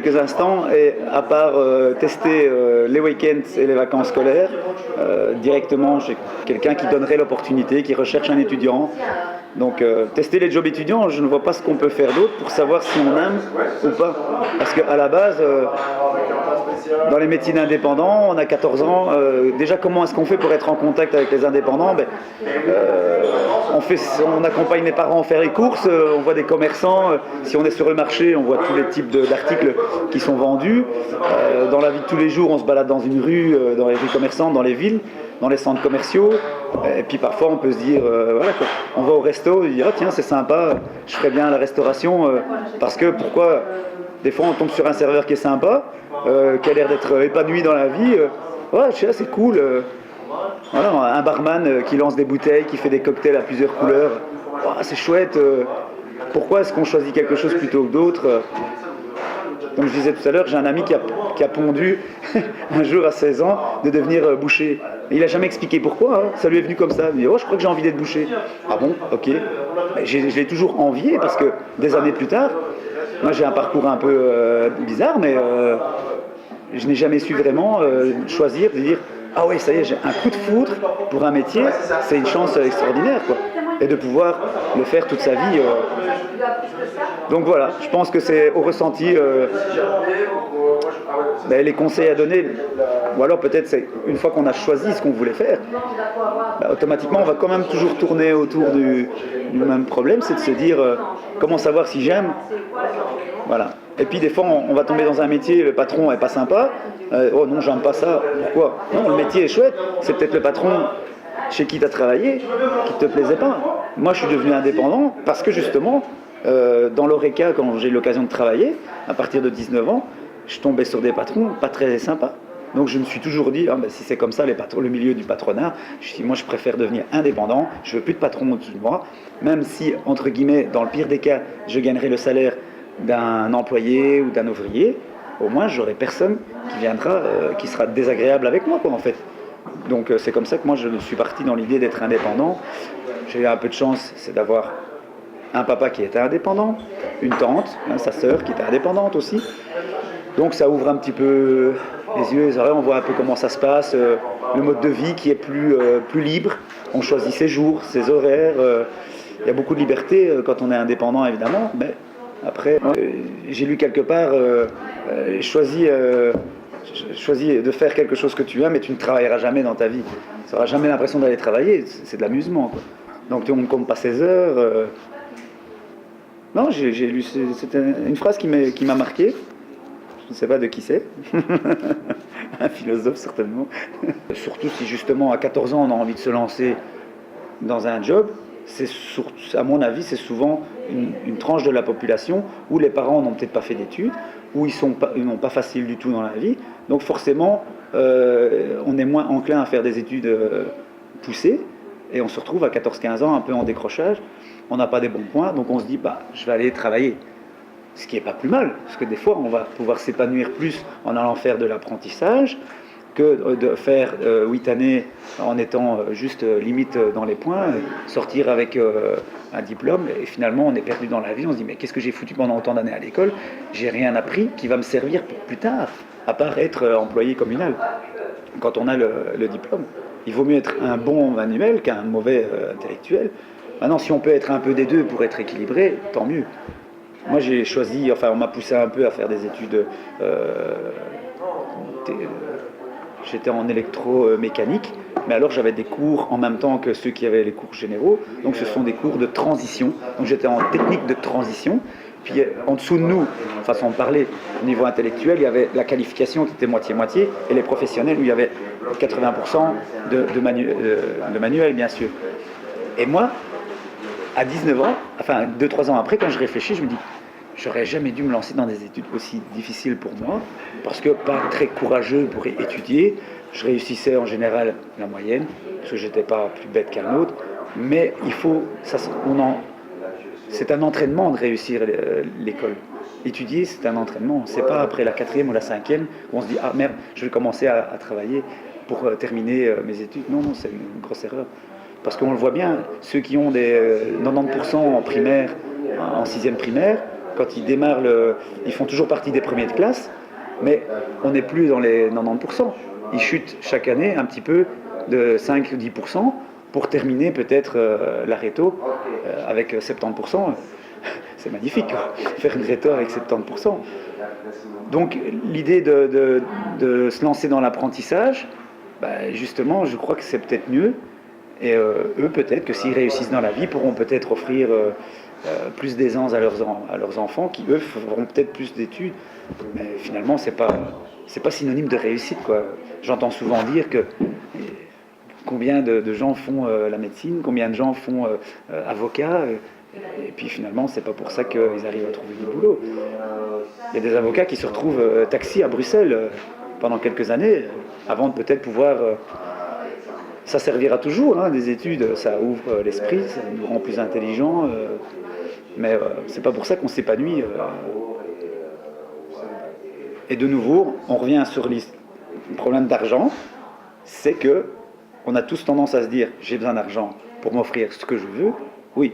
quelques instants et à part tester les week-ends et les vacances scolaires, directement chez quelqu'un qui donnerait l'opportunité, qui recherche un étudiant. Donc tester les jobs étudiants, je ne vois pas ce qu'on peut faire d'autre pour savoir si on aime ou pas. Parce qu'à la base, dans les métiers indépendants, on a 14 ans. Déjà, comment est-ce qu'on fait pour être en contact avec les indépendants? On accompagne les parents faire les courses, on voit des commerçants. Si on est sur le marché, on voit tous les types d'articles qui sont vendus. Dans la vie de tous les jours, on se balade dans une rue, dans les rues commerçantes, dans les villes, dans les centres commerciaux. Et puis parfois, on peut se dire, voilà quoi, on va au resto, et dire, ah, tiens, c'est sympa, je ferais bien la restauration. Parce que pourquoi? Des fois, on tombe sur un serveur qui est sympa, qui a l'air d'être épanoui dans la vie. Ouais, je sais, c'est cool. Voilà, un barman qui lance des bouteilles, qui fait des cocktails à plusieurs couleurs. Oh, c'est chouette. Pourquoi est-ce qu'on choisit quelque chose plutôt que d'autre? Comme je disais tout à l'heure, j'ai un ami qui a pondu un jour à 16 ans de devenir boucher. Et il n'a jamais expliqué pourquoi, hein. Ça lui est venu comme ça. Il dit, oh, je crois que j'ai envie d'être boucher. Ah bon, ok. Je l'ai toujours envié parce que des années plus tard, moi j'ai un parcours un peu bizarre, mais je n'ai jamais su vraiment choisir, de dire, ah oui, ça y est, j'ai un coup de foudre pour un métier, c'est une chance extraordinaire, quoi. Et de pouvoir le faire toute sa vie. Donc voilà, je pense que c'est au ressenti les conseils à donner. Ou alors peut-être c'est une fois qu'on a choisi ce qu'on voulait faire, automatiquement on va quand même toujours tourner autour du même problème, c'est de se dire comment savoir si j'aime. Voilà. Et puis des fois on va tomber dans un métier, le patron est pas sympa, oh non j'aime pas ça, pourquoi? Non, le métier est chouette, c'est peut-être le patron chez qui tu as travaillé qui te plaisait pas. Moi je suis devenu indépendant parce que justement dans l'ORECA, quand j'ai eu l'occasion de travailler à partir de 19 ans, je tombais sur des patrons pas très sympas. Donc je me suis toujours dit, si c'est comme ça le milieu du patronat, moi je préfère devenir indépendant, je veux plus de patron au-dessus de moi, même si, entre guillemets, dans le pire des cas, je gagnerai le salaire d'un employé ou d'un ouvrier, au moins j'aurai personne qui viendra, qui sera désagréable avec moi, quoi, en fait. Donc c'est comme ça que moi je suis parti dans l'idée d'être indépendant. J'ai eu un peu de chance, c'est d'avoir un papa qui était indépendant, une tante, sa sœur qui était indépendante aussi. Donc ça ouvre un petit peu les yeux, les oreilles, on voit un peu comment ça se passe, le mode de vie qui est plus libre, on choisit ses jours, ses horaires, il y a beaucoup de liberté quand on est indépendant évidemment, mais après, j'ai lu quelque part, choisis de faire quelque chose que tu aimes, mais tu ne travailleras jamais dans ta vie, tu n'auras jamais l'impression d'aller travailler, c'est de l'amusement, quoi. Donc on ne compte pas ses heures. Non, j'ai lu, c'était une phrase qui m'a marqué. Je ne sais pas de qui c'est. Un philosophe certainement. Surtout si justement à 14 ans on a envie de se lancer dans un job, à mon avis c'est souvent une tranche de la population où les parents n'ont peut-être pas fait d'études, où ils n'ont pas facile du tout dans la vie. Donc forcément on est moins enclin à faire des études poussées et on se retrouve à 14-15 ans un peu en décrochage. On n'a pas des bons points, donc on se dit je vais aller travailler. Ce qui n'est pas plus mal, parce que des fois on va pouvoir s'épanouir plus en allant faire de l'apprentissage que de faire 8 années en étant juste limite dans les points, sortir avec un diplôme et finalement on est perdu dans la vie, on se dit mais qu'est-ce que j'ai foutu pendant autant d'années à l'école? J'ai rien appris qui va me servir pour plus tard, à part être employé communal. Quand on a le diplôme, il vaut mieux être un bon manuel qu'un mauvais intellectuel. Maintenant si on peut être un peu des deux pour être équilibré, tant mieux. Moi j'ai choisi, on m'a poussé un peu à faire des études, j'étais en électromécanique, mais alors j'avais des cours en même temps que ceux qui avaient les cours généraux, donc ce sont des cours de transition, donc j'étais en technique de transition, puis en dessous de nous, façon de parler, au niveau intellectuel, il y avait la qualification qui était moitié-moitié, et les professionnels où il y avait 80% de manuel bien sûr. Et moi, à 19 ans, 2-3 ans après, quand je réfléchis, je me dis, j'aurais jamais dû me lancer dans des études aussi difficiles pour moi, parce que pas très courageux pour étudier. Je réussissais en général la moyenne, parce que j'étais pas plus bête qu'un autre, mais c'est un entraînement de réussir l'école. Étudier, c'est un entraînement. C'est pas après la 4e ou la 5e où on se dit, ah merde, je vais commencer à travailler pour terminer mes études. Non, c'est une grosse erreur. Parce qu'on le voit bien, ceux qui ont des 90% en primaire, en 6e primaire, quand ils démarrent, ils font toujours partie des premiers de classe, mais on n'est plus dans les 90%. Ils chutent chaque année un petit peu de 5-10% pour terminer peut-être la réto avec 70%. C'est magnifique, quoi. Faire une réto avec 70%. Donc l'idée de se lancer dans l'apprentissage, justement, je crois que c'est peut-être mieux. Et eux, peut-être que s'ils réussissent dans la vie, pourront peut-être offrir plus d'aisance à leurs enfants, qui eux feront peut-être plus d'études. Mais finalement, c'est pas synonyme de réussite, quoi. J'entends souvent dire que combien de gens font la médecine, combien de gens font avocat, et puis finalement, c'est pas pour ça qu'ils arrivent à trouver du boulot. Il y a des avocats qui se retrouvent taxis à Bruxelles pendant quelques années, avant de peut-être pouvoir... ça servira toujours, hein, des études, ça ouvre l'esprit, ça nous rend plus intelligents, mais c'est pas pour ça qu'on s'épanouit. Et de nouveau, on revient sur le problème d'argent, c'est que on a tous tendance à se dire j'ai besoin d'argent pour m'offrir ce que je veux. Oui,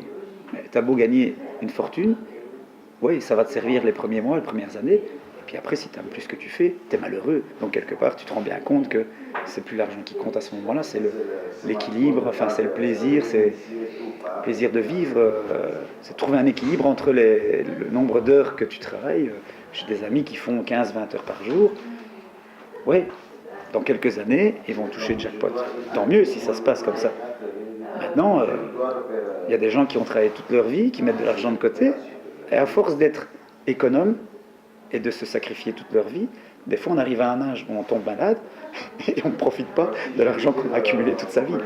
mais t'as beau gagner une fortune, oui, ça va te servir les premiers mois, les premières années. Puis après, si tu n'aimes plus ce que tu fais, tu es malheureux. Donc quelque part, tu te rends bien compte que c'est plus l'argent qui compte à ce moment-là, c'est l'équilibre, enfin c'est le plaisir, c'est le plaisir de vivre, c'est de trouver un équilibre entre le nombre d'heures que tu travailles. J'ai des amis qui font 15-20 heures par jour. Oui, dans quelques années, ils vont toucher le jackpot. Tant mieux si ça se passe comme ça. Maintenant, il y a des gens qui ont travaillé toute leur vie, qui mettent de l'argent de côté, et à force d'être économes, et de se sacrifier toute leur vie, des fois on arrive à un âge où on tombe malade et on ne profite pas de l'argent qu'on a accumulé toute sa vie.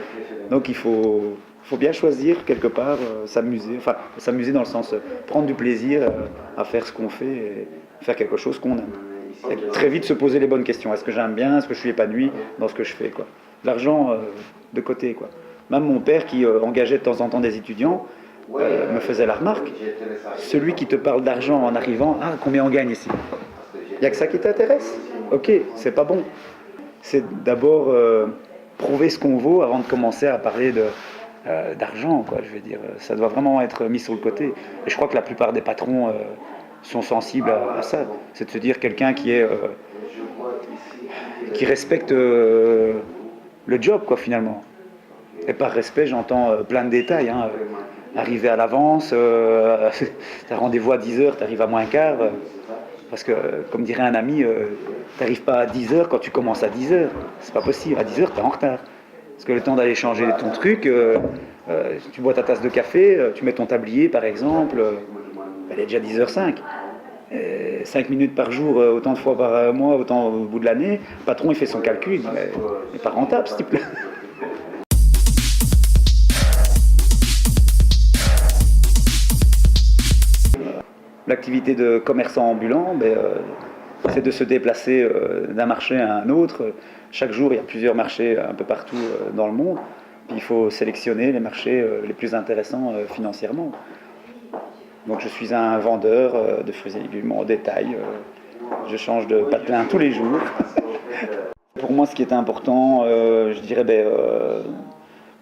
Donc il faut bien choisir quelque part, s'amuser dans le sens prendre du plaisir à faire ce qu'on fait et faire quelque chose qu'on aime. Et très vite se poser les bonnes questions. Est-ce que j'aime bien? Est-ce que je suis épanoui dans ce que je fais, quoi. L'argent de côté, quoi. Même mon père qui engageait de temps en temps des étudiants, me faisait la remarque, celui qui te parle d'argent en arrivant, ah, combien on gagne ici? Il n'y a que ça qui t'intéresse? Ok, c'est pas bon. C'est d'abord prouver ce qu'on vaut avant de commencer à parler d'argent, quoi. Je veux dire, ça doit vraiment être mis sur le côté. Et je crois que la plupart des patrons sont sensibles à ça. C'est de se dire quelqu'un qui respecte le job, quoi, finalement. Et par respect, j'entends plein de détails, hein. Arriver à l'avance, t'as rendez-vous à 10h, t'arrives à moins quart, parce que, comme dirait un ami, t'arrives pas à 10h quand tu commences à 10h, c'est pas possible, à 10h t'es en retard. Parce que le temps d'aller changer ton truc, tu bois ta tasse de café, tu mets ton tablier par exemple, elle est déjà 10h05. 5 minutes par jour, autant de fois par mois, autant au bout de l'année, le patron il fait son calcul, il n'est pas rentable ce type-là. L'activité de commerçant ambulant, c'est de se déplacer d'un marché à un autre. Chaque jour, il y a plusieurs marchés un peu partout dans le monde. Puis il faut sélectionner les marchés les plus intéressants financièrement. Donc je suis un vendeur de fruits et légumes en détail. Je change de patelin tous les jours. Pour moi, ce qui est important, je dirais,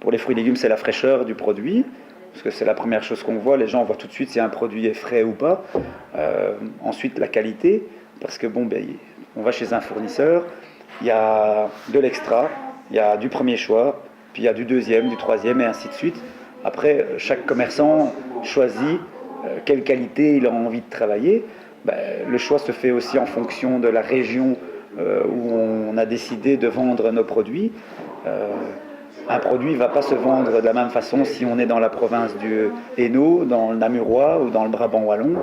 pour les fruits et légumes, c'est la fraîcheur du produit. Parce que c'est la première chose qu'on voit, les gens voient tout de suite si un produit est frais ou pas. Ensuite, la qualité, parce que on va chez un fournisseur, il y a de l'extra, il y a du premier choix, puis il y a du deuxième, du troisième, et ainsi de suite. Après, chaque commerçant choisit quelle qualité il a envie de travailler. Le choix se fait aussi en fonction de la région où on a décidé de vendre nos produits. Un produit ne va pas se vendre de la même façon si on est dans la province du Hainaut, dans le Namurois ou dans le Brabant wallon.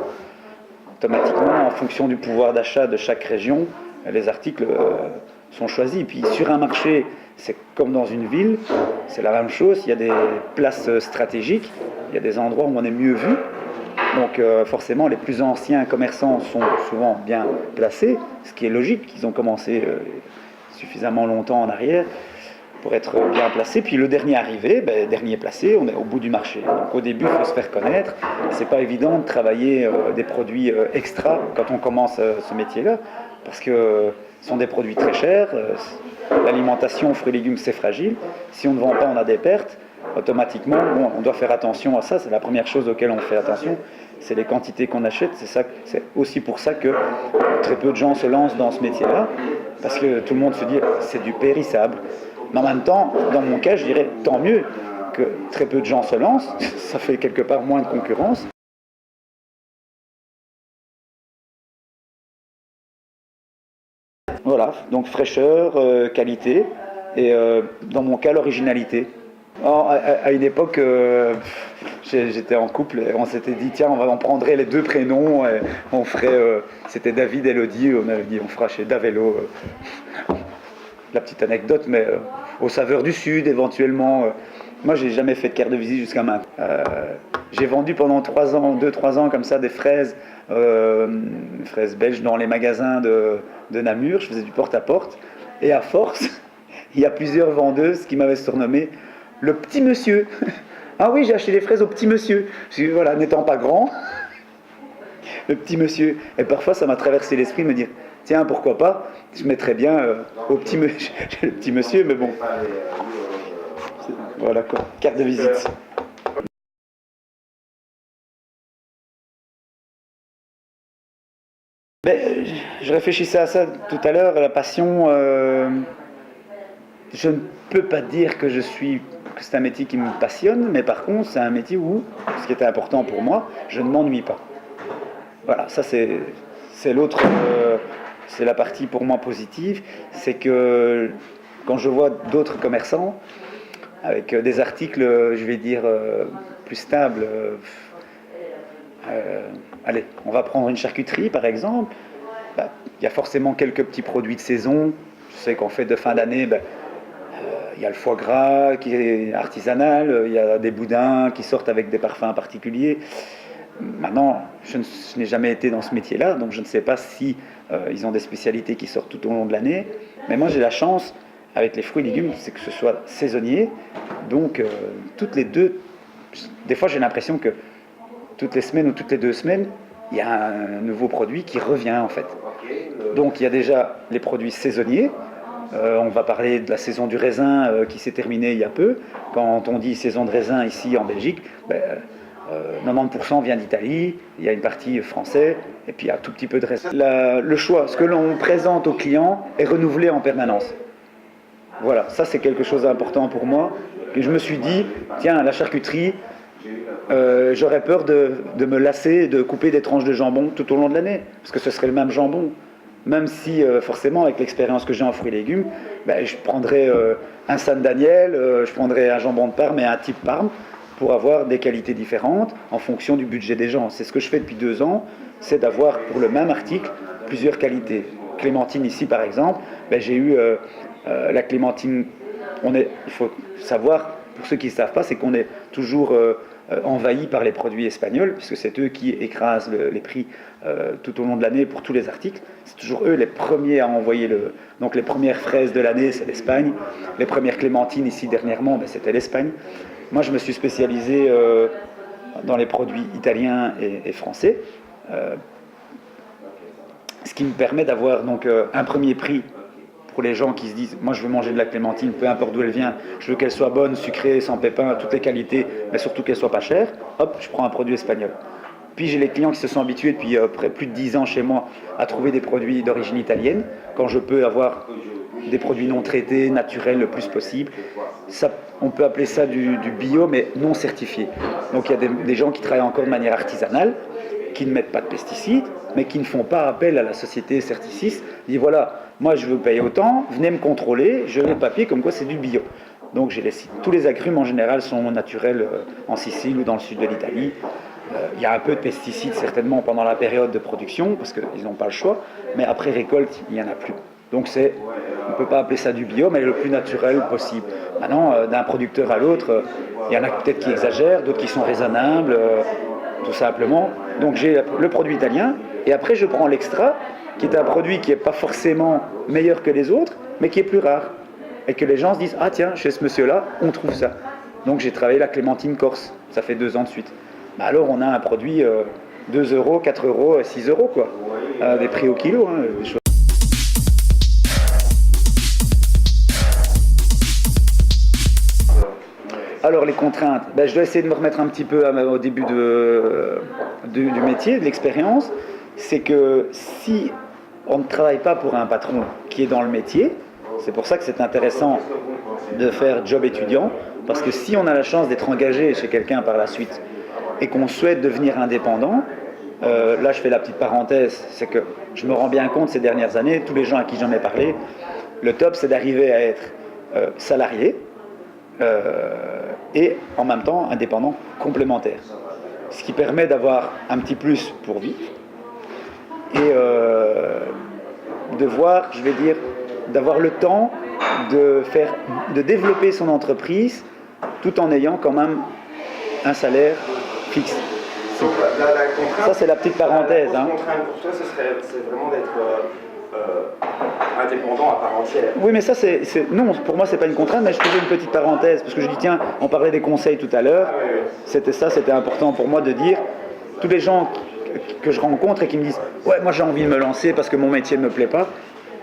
Automatiquement, en fonction du pouvoir d'achat de chaque région, les articles sont choisis. Puis sur un marché, c'est comme dans une ville, c'est la même chose. Il y a des places stratégiques, il y a des endroits où on est mieux vu. Donc forcément, les plus anciens commerçants sont souvent bien placés, ce qui est logique, qu'ils ont commencé suffisamment longtemps en arrière pour être bien placé. Puis le dernier arrivé, dernier placé, on est au bout du marché. Donc au début, il faut se faire connaître. C'est pas évident de travailler des produits extra quand on commence ce métier-là, parce que sont des produits très chers. L'alimentation, fruits et légumes, c'est fragile. Si on ne vend pas, on a des pertes. Automatiquement, bon, on doit faire attention à ça. C'est la première chose auquel on fait attention. C'est les quantités qu'on achète. C'est aussi pour ça que très peu de gens se lancent dans ce métier-là. Parce que tout le monde se dit c'est du périssable. Mais en même temps, dans mon cas, je dirais tant mieux que très peu de gens se lancent. Ça fait quelque part moins de concurrence. Voilà, donc fraîcheur, qualité et dans mon cas l'originalité. Alors, à une époque, j'étais en couple et on s'était dit tiens on prendrait les deux prénoms et on ferait, c'était David et Elodie, on avait dit on fera chez Davelo. La petite anecdote, mais aux saveurs du Sud éventuellement. Moi j'ai jamais fait de carte de visite jusqu'à maintenant. J'ai vendu pendant 2-3 ans comme ça des fraises belges dans les magasins de Namur. Je faisais du porte-à-porte et à force il y a plusieurs vendeuses qui m'avaient surnommé le petit monsieur. Ah oui, j'ai acheté des fraises au petit monsieur. Voilà, n'étant pas grand, le petit monsieur. Et parfois ça m'a traversé l'esprit de me dire tiens, pourquoi pas, je mettrais bien au petit monsieur, le petit monsieur, mais bon. Voilà quoi, carte de visite. Mais, je réfléchissais à ça tout à l'heure, la passion. Je ne peux pas dire que c'est un métier qui me passionne, mais par contre, c'est un métier où, ce qui était important pour moi, je ne m'ennuie pas. Voilà, ça c'est l'autre. C'est la partie pour moi positive, c'est que quand je vois d'autres commerçants avec des articles, je vais dire, plus stables, allez, on va prendre une charcuterie par exemple, il y a forcément quelques petits produits de saison. Je sais qu'en fait de fin d'année, il y a le foie gras qui est artisanal, il y a des boudins qui sortent avec des parfums particuliers. Maintenant, je n'ai jamais été dans ce métier-là, donc je ne sais pas si ils ont des spécialités qui sortent tout au long de l'année. Mais moi, j'ai la chance, avec les fruits et légumes, c'est que ce soit saisonnier. Donc, toutes les deux, des fois, j'ai l'impression que toutes les semaines ou toutes les 2 semaines, il y a un nouveau produit qui revient, en fait. Donc, il y a déjà les produits saisonniers. On va parler de la saison du raisin qui s'est terminée il y a peu. Quand on dit saison de raisin ici en Belgique, 90% vient d'Italie, il y a une partie française, et puis il y a un tout petit peu de raisin. Le choix, ce que l'on présente aux clients est renouvelé en permanence. Voilà, ça c'est quelque chose d'important pour moi. Et je me suis dit, tiens, la charcuterie, j'aurais peur de me lasser, de couper des tranches de jambon tout au long de l'année, parce que ce serait le même jambon. Même si, forcément, avec l'expérience que j'ai en fruits et légumes, je prendrais un Saint-Daniel, je prendrais un jambon de Parme et un type Parme, pour avoir des qualités différentes en fonction du budget des gens. C'est ce que je fais depuis 2 ans, c'est d'avoir pour le même article plusieurs qualités. Clémentine ici par exemple, j'ai eu la clémentine, il faut savoir, pour ceux qui ne savent pas, c'est qu'on est toujours envahi par les produits espagnols, puisque c'est eux qui écrasent les prix tout au long de l'année pour tous les articles. C'est toujours eux les premiers à envoyer donc les premières fraises de l'année, c'est l'Espagne. Les premières clémentines ici dernièrement, c'était l'Espagne. Moi, je me suis spécialisé dans les produits italiens et français, ce qui me permet d'avoir donc un premier prix pour les gens qui se disent moi je veux manger de la clémentine, peu importe d'où elle vient, je veux qu'elle soit bonne, sucrée, sans pépins, toutes les qualités, mais surtout qu'elle soit pas chère. Hop, je prends un produit espagnol. Puis j'ai les clients qui se sont habitués depuis plus de 10 ans chez moi à trouver des produits d'origine italienne, quand je peux avoir des produits non traités, naturels le plus possible. Ça, on peut appeler ça du bio, mais non certifié. Donc il y a des gens qui travaillent encore de manière artisanale, qui ne mettent pas de pesticides, mais qui ne font pas appel à la société Certicis. Ils disent voilà, moi je veux payer autant, venez me contrôler, je les papiers comme quoi c'est du bio. Donc tous les agrumes en général sont naturels en Sicile ou dans le sud de l'Italie. Il y a un peu de pesticides certainement pendant la période de production, parce qu'ils n'ont pas le choix, mais après récolte, il n'y en a plus. Donc on ne peut pas appeler ça du bio, mais le plus naturel possible. Maintenant, d'un producteur à l'autre, il y en a peut-être qui exagèrent, d'autres qui sont raisonnables, tout simplement. Donc j'ai le produit italien, et après je prends l'extra, qui est un produit qui n'est pas forcément meilleur que les autres, mais qui est plus rare. Et que les gens se disent, ah tiens, chez ce monsieur-là, on trouve ça. Donc j'ai travaillé la clémentine corse, ça fait 2 ans de suite. Alors on a un produit 2 €, 4 €, 6 € quoi. Des prix au kilo. Hein, Alors les contraintes, je dois essayer de me remettre un petit peu au début du métier, de l'expérience. C'est que si on ne travaille pas pour un patron qui est dans le métier, c'est pour ça que c'est intéressant de faire job étudiant, parce que si on a la chance d'être engagé chez quelqu'un par la suite et qu'on souhaite devenir indépendant, là je fais la petite parenthèse, c'est que je me rends bien compte ces dernières années, tous les gens à qui j'en ai parlé, le top c'est d'arriver à être salarié et en même temps indépendant complémentaire. Ce qui permet d'avoir un petit plus pour vivre et de voir, je vais dire, d'avoir le temps de développer son entreprise tout en ayant quand même un salaire fixe. Donc, la contrainte, ça c'est la petite parenthèse. La contrainte pour toi, c'est vraiment d'être indépendant à part entière. Oui, mais ça non, pour moi c'est pas une contrainte, mais je faisais une petite parenthèse parce que je dis tiens, on parlait des conseils tout à l'heure. C'était important pour moi de dire tous les gens que je rencontre et qui me disent ouais, moi j'ai envie de me lancer parce que mon métier ne me plaît pas.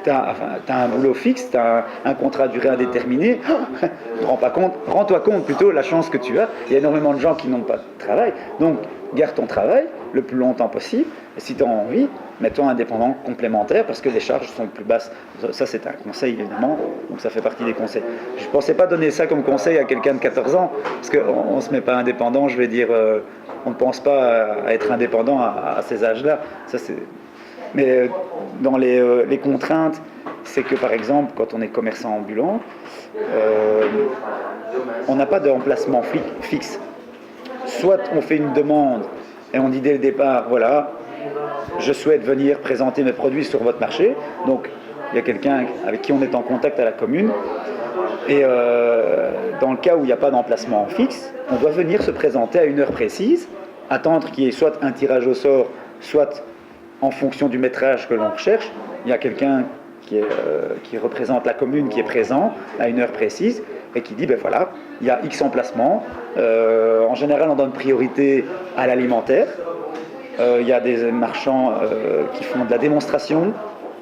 T'as un boulot fixe, t'as un contrat à durée indéterminée, ne te rends pas compte, rends-toi compte plutôt la chance que tu as. Il y a énormément de gens qui n'ont pas de travail, donc garde ton travail le plus longtemps possible, et si tu as envie, mets-toi indépendant complémentaire parce que les charges sont plus basses. Ça c'est un conseil évidemment, donc ça fait partie des conseils. Je ne pensais pas donner ça comme conseil à quelqu'un de 14 ans, parce qu'on ne se met pas indépendant, je vais dire, on ne pense pas à être indépendant à ces âges-là. Ça, mais dans les contraintes, c'est que par exemple, quand on est commerçant ambulant, on n'a pas d'emplacement fixe. Soit on fait une demande et on dit dès le départ, voilà, je souhaite venir présenter mes produits sur votre marché. Donc il y a quelqu'un avec qui on est en contact à la commune. Et dans le cas où il n'y a pas d'emplacement fixe, on doit venir se présenter à une heure précise, attendre qu'il y ait soit un tirage au sort, soit en fonction du métrage que l'on recherche, il y a quelqu'un qui représente la commune qui est présent à une heure précise et qui dit ben voilà, il y a X emplacements. En général, on donne priorité à l'alimentaire. Il y a des marchands qui font de la démonstration.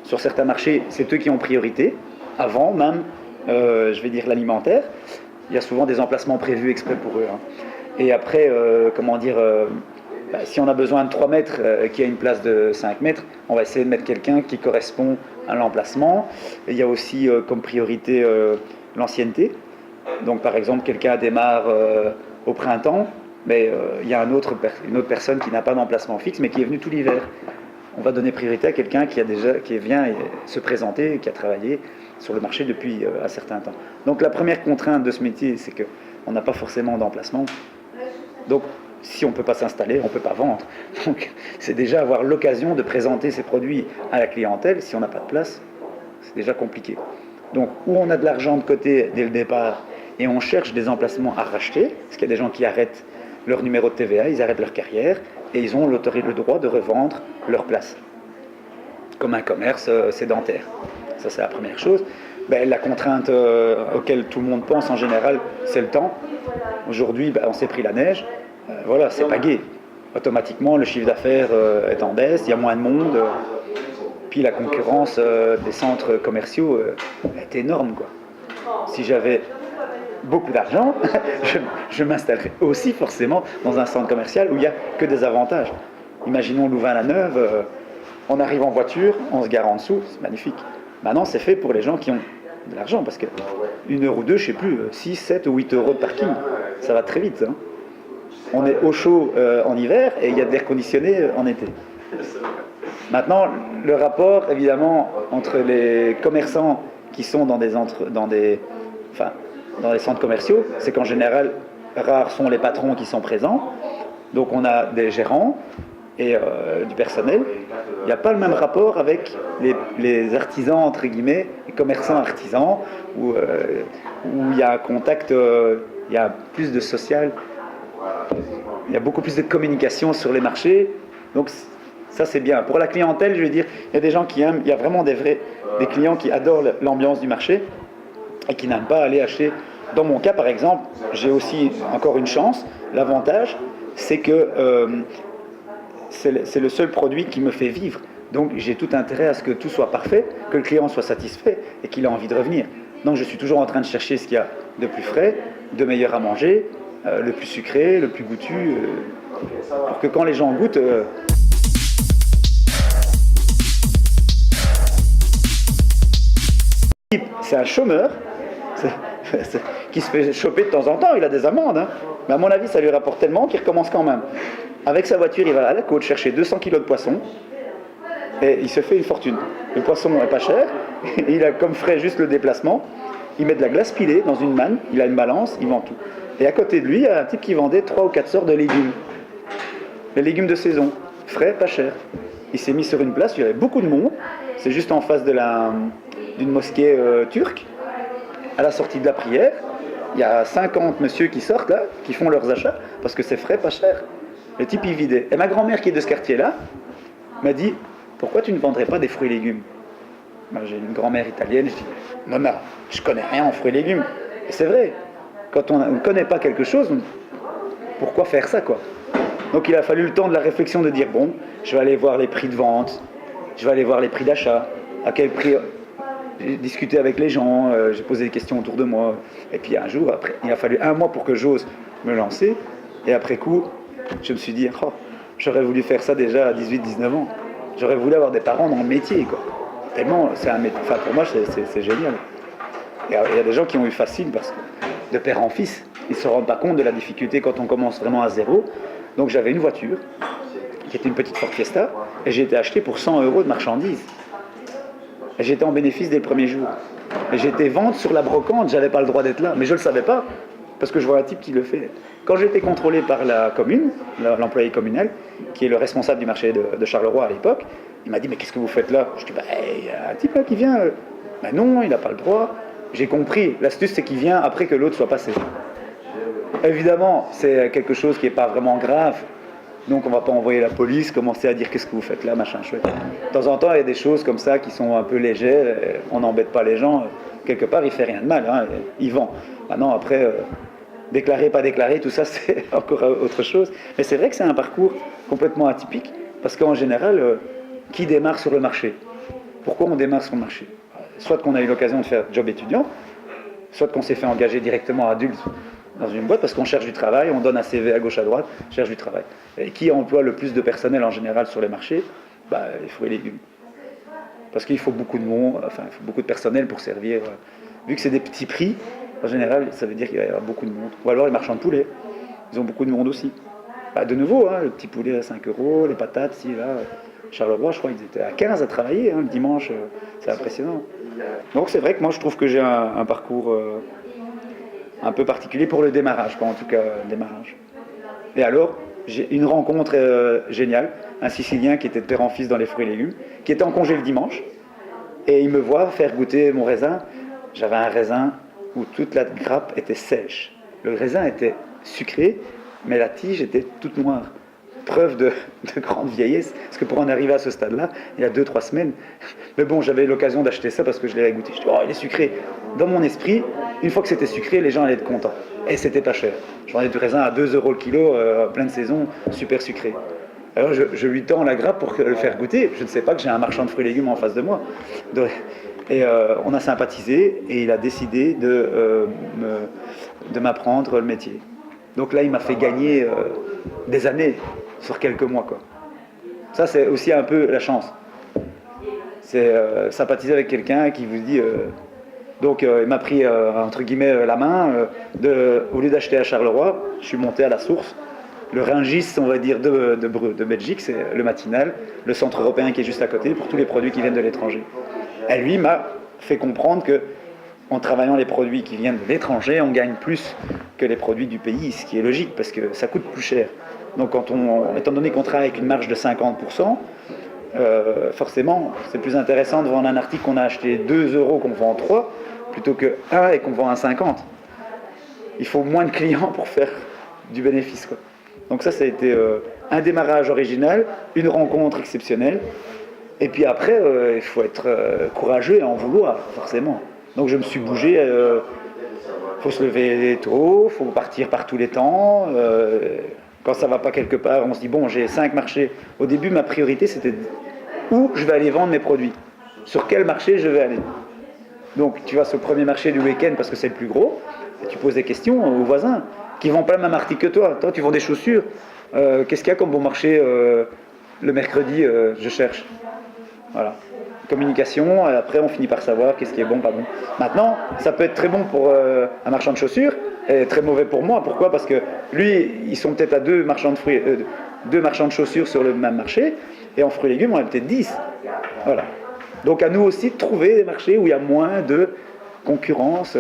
Sur certains marchés, c'est eux qui ont priorité, avant même, je vais dire, l'alimentaire. Il y a souvent des emplacements prévus exprès pour eux. Hein. Et après, si on a besoin de 3 mètres, qu'il y a une place de 5 mètres, on va essayer de mettre quelqu'un qui correspond à l'emplacement. Et il y a aussi comme priorité l'ancienneté. Donc par exemple, quelqu'un démarre au printemps, mais il y a une autre personne qui n'a pas d'emplacement fixe, mais qui est venue tout l'hiver. On va donner priorité à quelqu'un qui vient se présenter, qui a travaillé sur le marché depuis un certain temps. Donc la première contrainte de ce métier, c'est qu'on n'a pas forcément d'emplacement. Donc si on ne peut pas s'installer, on ne peut pas vendre. Donc c'est déjà avoir l'occasion de présenter ses produits à la clientèle. Si on n'a pas de place, c'est déjà compliqué. Donc où on a de l'argent de côté dès le départ et on cherche des emplacements à racheter, parce qu'il y a des gens qui arrêtent leur numéro de TVA, ils arrêtent leur carrière et ils ont le droit de revendre leur place, comme un commerce sédentaire. Ça c'est la première chose. La contrainte auquel tout le monde pense en général, c'est le temps. Aujourd'hui, on s'est pris la neige. Voilà, c'est pas gai. Automatiquement, le chiffre d'affaires est en baisse, il y a moins de monde. Puis la concurrence des centres commerciaux est énorme, quoi. Si j'avais beaucoup d'argent, je m'installerais aussi forcément dans un centre commercial où il n'y a que des avantages. Imaginons Louvain-la-Neuve, on arrive en voiture, on se gare en dessous, c'est magnifique. Maintenant, c'est fait pour les gens qui ont de l'argent, parce que 1 heure ou 2, je ne sais plus, 6, 7 ou 8 euros de parking, ça va très vite. Hein. On est au chaud en hiver et il y a de l'air conditionné en été. Maintenant, le rapport, évidemment, entre les commerçants qui sont dans des centres commerciaux, c'est qu'en général, rares sont les patrons qui sont présents. Donc on a des gérants et du personnel. Il n'y a pas le même rapport avec les artisans, entre guillemets, les commerçants artisans, où il y a un contact, il y a plus de social, il y a beaucoup plus de communication sur les marchés. Donc ça c'est bien. Pour la clientèle, je veux dire, il y a des gens qui aiment, il y a vraiment des clients qui adorent l'ambiance du marché et qui n'aiment pas aller acheter. Dans mon cas par exemple, j'ai aussi encore une chance, l'avantage, c'est que c'est le seul produit qui me fait vivre. Donc j'ai tout intérêt à ce que tout soit parfait, que le client soit satisfait et qu'il ait envie de revenir. Donc je suis toujours en train de chercher ce qu'il y a de plus frais, de meilleur à manger, le plus sucré, le plus goûtu, pour que quand les gens goûtent... C'est un chômeur qui se fait choper de temps en temps, il a des amendes, hein. Mais à mon avis ça lui rapporte tellement qu'il recommence quand même. Avec sa voiture il va à la côte chercher 200 kilos de poisson et il se fait une fortune. Le poisson est pas cher, il a comme frais juste le déplacement, il met de la glace pilée dans une manne, il a une balance, il vend tout. Et à côté de lui il y a un type qui vendait 3 ou 4 sortes de légumes. Les légumes de saison, frais, pas cher. Il s'est mis sur une place, il y avait beaucoup de monde, c'est juste en face d'une mosquée turque. À la sortie de la prière, il y a 50 messieurs qui sortent là, qui font leurs achats, parce que c'est frais, pas cher. Le type il vidait. Et ma grand-mère qui est de ce quartier-là, m'a dit, pourquoi tu ne vendrais pas des fruits et légumes? Ben, j'ai une grand-mère italienne, je dis, Nonna, je connais rien en fruits et légumes. Et c'est vrai, quand on ne connaît pas quelque chose, pourquoi faire ça quoi? Donc il a fallu le temps de la réflexion de dire, bon, je vais aller voir les prix de vente, je vais aller voir les prix d'achat, à quel prix... J'ai discuté avec les gens, j'ai posé des questions autour de moi. Et puis un jour, après, il a fallu 1 mois pour que j'ose me lancer. Et après coup, je me suis dit, oh, j'aurais voulu faire ça déjà à 18-19 ans. J'aurais voulu avoir des parents dans le métier, quoi. Tellement, c'est un métier, enfin pour moi, c'est génial. Et il y a des gens qui ont eu facile parce que de père en fils, ils ne se rendent pas compte de la difficulté quand on commence vraiment à zéro. Donc j'avais une voiture, qui était une petite Ford Fiesta, et j'ai été acheté pour 100 € de marchandises. Et j'étais en bénéfice dès le premier jour. Et j'étais vente sur la brocante, j'avais pas le droit d'être là. Mais je le savais pas, parce que je vois un type qui le fait. Quand j'ai été contrôlé par la commune, l'employé communal, qui est le responsable du marché de Charleroi à l'époque, il m'a dit, mais qu'est-ce que vous faites là? Je dis, il y a un type là qui vient. Ben non, il n'a pas le droit. J'ai compris, l'astuce c'est qu'il vient après que l'autre soit passé. Évidemment, c'est quelque chose qui n'est pas vraiment grave. Donc on ne va pas envoyer la police, commencer à dire qu'est-ce que vous faites là, machin chouette. De temps en temps, il y a des choses comme ça qui sont un peu légères, on n'embête pas les gens. Quelque part, il ne fait rien de mal, hein, il vend. Maintenant, après, déclarer, pas déclarer, tout ça, c'est encore autre chose. Mais c'est vrai que c'est un parcours complètement atypique, parce qu'en général, qui démarre sur le marché? Pourquoi on démarre sur le marché? Soit qu'on a eu l'occasion de faire job étudiant, soit qu'on s'est fait engager directement adulte dans une boîte parce qu'on cherche du travail, on donne un CV à gauche à droite, cherche du travail. Et qui emploie le plus de personnel en général sur les marchés? Les fruits et légumes. Parce qu'il faut beaucoup de monde, enfin il faut beaucoup de personnel pour servir. Vu que c'est des petits prix, en général, ça veut dire qu'il va y avoir beaucoup de monde. Ou alors les marchands de poulet, ils ont beaucoup de monde aussi. De nouveau, hein, le petit poulet à 5 €, les patates, si là, Charleroi, je crois qu'ils étaient à 15 à travailler, hein, le dimanche, c'est impressionnant. Donc c'est vrai que moi je trouve que j'ai un parcours un peu particulier pour le démarrage, en tout cas le démarrage. Et alors, j'ai une rencontre géniale, un Sicilien qui était de père en fils dans les fruits et légumes, qui était en congé le dimanche, et il me voit faire goûter mon raisin. J'avais un raisin où toute la grappe était sèche. Le raisin était sucré, mais la tige était toute noire. Preuve de grande vieillesse, parce que pour en arriver à ce stade-là, il y a 2-3 semaines. Mais bon, j'avais l'occasion d'acheter ça parce que je l'avais goûté. Je dis, oh, il est sucré. Dans mon esprit, une fois que c'était sucré, les gens allaient être contents. Et c'était pas cher. J'en ai du raisin à 2 € le kilo, pleine saison, super sucré. Alors je lui tends la grappe pour le faire goûter. Je ne sais pas que j'ai un marchand de fruits et légumes en face de moi. Et on a sympathisé et il a décidé de m'apprendre le métier. Donc là, il m'a fait gagner des années sur quelques mois, quoi. Ça, c'est aussi un peu la chance. C'est sympathiser avec quelqu'un qui vous dit... Donc, il m'a pris, entre guillemets, la main. Au lieu d'acheter à Charleroi, je suis monté à la source. Le Rungis, on va dire, de Belgique, c'est le Matinal, le centre européen qui est juste à côté, pour tous les produits qui viennent de l'étranger. Et lui m'a fait comprendre que en travaillant les produits qui viennent de l'étranger, on gagne plus que les produits du pays, ce qui est logique, parce que ça coûte plus cher. Donc, étant donné qu'on travaille avec une marge de 50%, forcément, c'est plus intéressant de vendre un article qu'on a acheté 2 € qu'on vend 3, plutôt que 1 et qu'on vend à 50. Il faut moins de clients pour faire du bénéfice, quoi. Donc ça a été un démarrage original, une rencontre exceptionnelle, et puis après, il faut être courageux et en vouloir, forcément. Donc je me suis bougé, faut se lever tôt, faut partir par tous les temps. Quand ça va pas quelque part, on se dit bon, j'ai 5 marchés. Au début, ma priorité c'était où je vais aller vendre mes produits, sur quel marché je vais aller. Donc tu vas sur le premier marché du week-end parce que c'est le plus gros, et tu poses des questions aux voisins qui vendent pas le même article que toi. Toi, tu vends des chaussures. Qu'est-ce qu'il y a comme bon marché le mercredi je cherche. Voilà. Communication, et après on finit par savoir qu'est-ce qui est bon, pas bon. Maintenant, ça peut être très bon pour un marchand de chaussures et très mauvais pour moi. Pourquoi? Parce que lui, ils sont peut-être à deux marchands de chaussures sur le même marché, et en fruits et légumes, on a peut-être 10. Voilà. Donc à nous aussi de trouver des marchés où il y a moins de concurrence.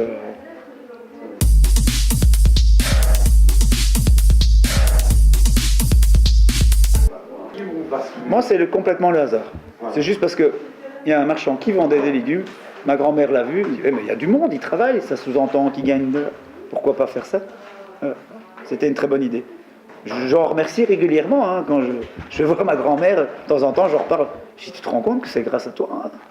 Moi, c'est complètement le hasard. C'est juste parce qu'il y a un marchand qui vendait des légumes, ma grand-mère l'a vu, elle dit, mais il y a du monde, il travaille, ça sous-entend qu'il gagne de l'heure. Pourquoi pas faire ça? C'était une très bonne idée. J'en remercie régulièrement, hein, quand je vois ma grand-mère, de temps en temps, je reparle. Je dis, tu te rends compte que c'est grâce à toi, hein?